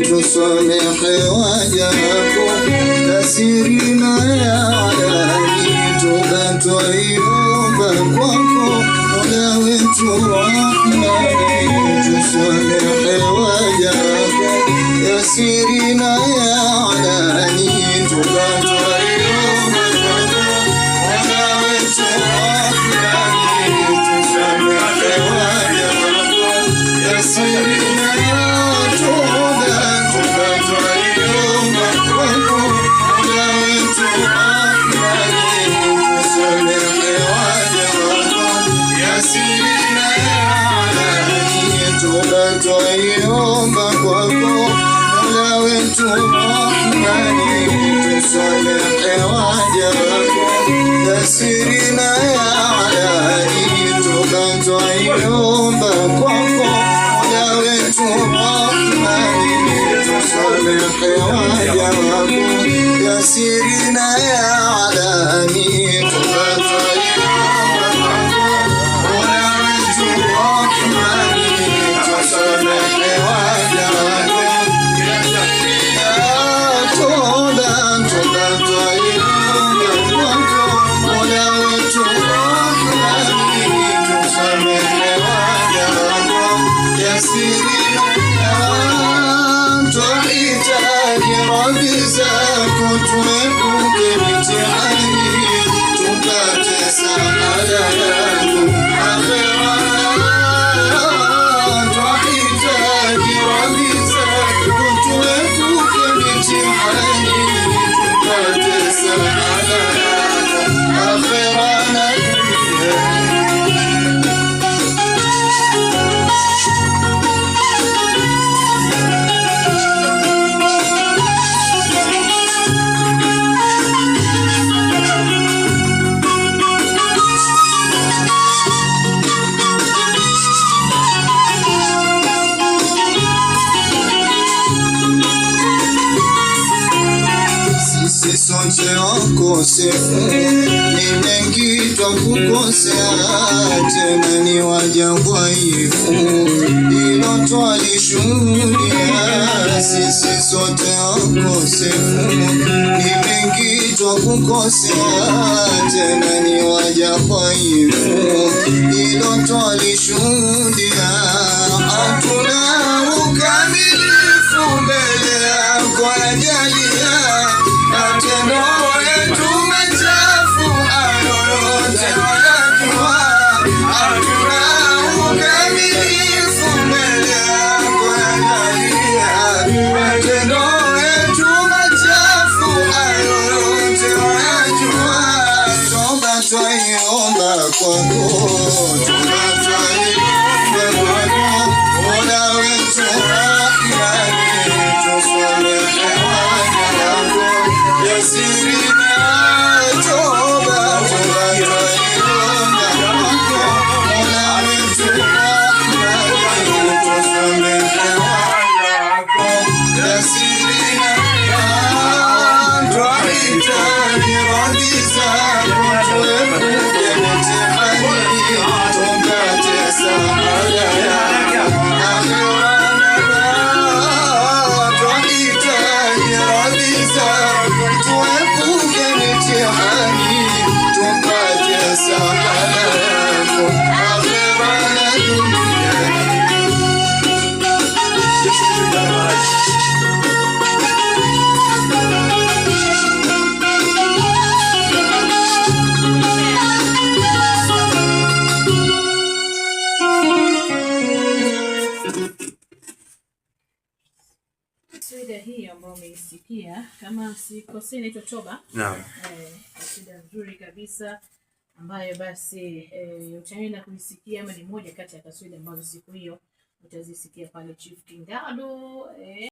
tusamehe waja wako, tasirina ya alani, tukatwaiomba kwako, Mola wetu Rahmani. Tusamehe waja wako, tasirina ya alani, tukatwaiomba kwako, Mola wetu Rahmani. Tusamehe waja wako, tasirina twaiomba kwako, Mola wetu Rahmani. Tusamehe waja wako, tasirina ya alani, twaiomba kwako, Mola wetu Rahmani. Tusamehe waja wako, tasirina ya alani, twaiomba kwako, Mola wetu Rahmani. Tuepuke mitihani, tupate saada yako akhera. Twahitaji radhi zako, tuepuke mitihani, tupate saada yako akhera na dunia. Sote wakosefu, ni mengi twakukosea, tena ni waja dhaifu, hilo twalishuhudia. Sisi sote wakosefu, ni mengi twakukosea, tena ni waja dhaifu, hilo twalishuhudia. Hatuna ukamilifu mbele yako ajalia, matendo yetu machafu yote wayajua. Hatuna ukamilifu mbele yako ajalia, matendo yetu machafu yote wayajua. Toba twaiomba kwako, toba twaiomba kwako, Mola kaswida hii ambayo umeisikia, kama sikosei inaitwa Toba. Naam. Kaswida nzuri kabisa ambayo basi utaenda kuisikia, ama ni moja kati ya kaswida ambazo siku hiyo utazisikia pale Chief Kingado.